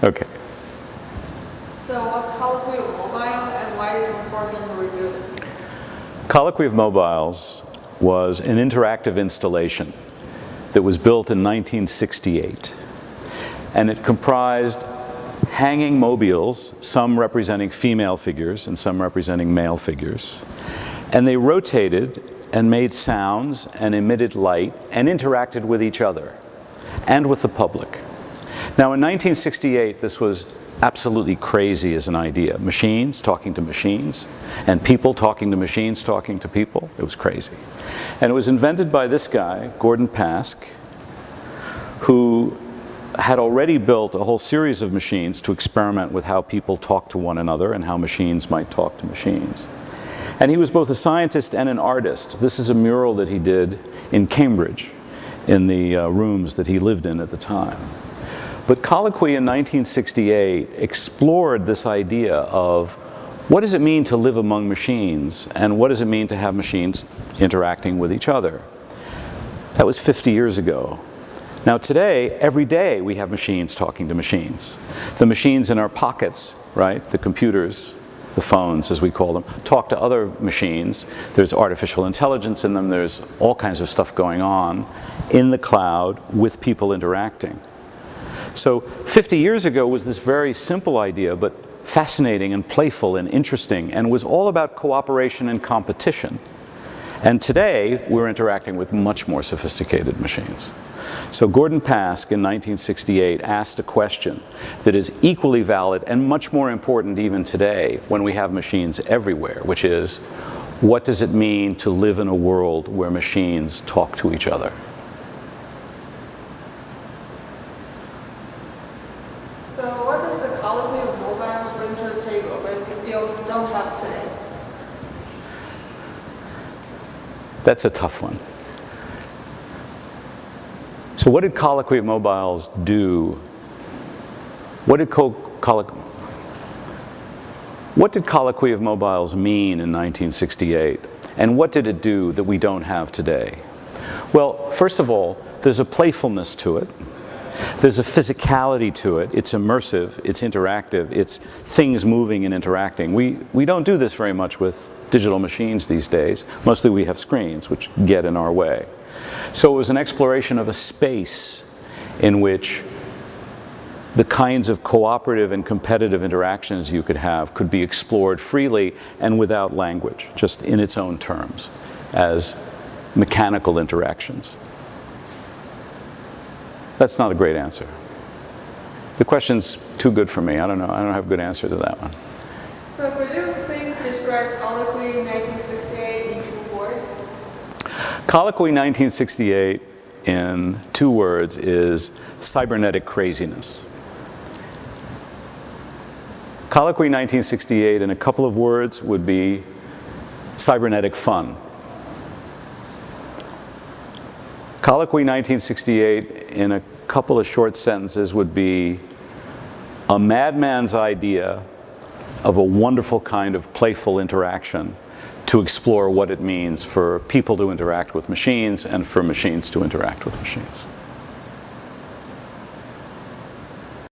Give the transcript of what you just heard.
Okay. So what's colloquy of mobile and why is it important to rebuild it? Colloquy of Mobiles was an interactive installation that was built in 1968. And it comprised hanging mobiles, some representing female figures and some representing male figures. And they rotated and made sounds and emitted light and interacted with each other and with the public. Now in 1968, this was absolutely crazy as an idea. Machines talking to machines, and people talking to machines talking to people. It was crazy. And it was invented by this guy, Gordon Pask, who had already built a whole series of machines to experiment with how people talk to one another and how machines might talk to machines. And he was both a scientist and an artist. This is a mural that he did in Cambridge, in the rooms that he lived in at the time. But colloquy in 1968 explored this idea of what does it mean to live among machines, and what does it mean to have machines interacting with each other. That was 50 years ago. Now today, every day we have machines talking to machines. The machines in our pockets, right, the computers, the phones as we call them, talk to other machines. There's artificial intelligence in them, there's all kinds of stuff going on in the cloud with people interacting. So 50 years ago was this very simple idea, but fascinating and playful and interesting, and was all about cooperation and competition. And today, we're interacting with much more sophisticated machines. So Gordon Pask in 1968 asked a question that is equally valid and much more important even today when we have machines everywhere, which is, what does it mean to live in a world where machines talk to each other? So what does the colloquy of mobiles bring to the table that we still don't have today? That's a tough one. So what did colloquy of mobiles do? What did colloquy of mobiles mean in 1968? And what did it do that we don't have today? Well, first of all, there's a playfulness to it. There's a physicality to it. It's immersive, it's interactive, it's things moving and interacting. We don't do this very much with digital machines these days. Mostly we have screens which get in our way. So it was an exploration of a space in which the kinds of cooperative and competitive interactions you could have could be explored freely and without language, just in its own terms, as mechanical interactions. That's not a great answer. The question's too good for me. I don't know. I don't have a good answer to that one. So could you please describe colloquy 1968 in 2 words? Colloquy 1968 in 2 words is cybernetic craziness. Colloquy 1968 in a couple of words would be cybernetic fun. Colloquy 1968 in a couple of short sentences would be a madman's idea of a wonderful kind of playful interaction to explore what it means for people to interact with machines and for machines to interact with machines.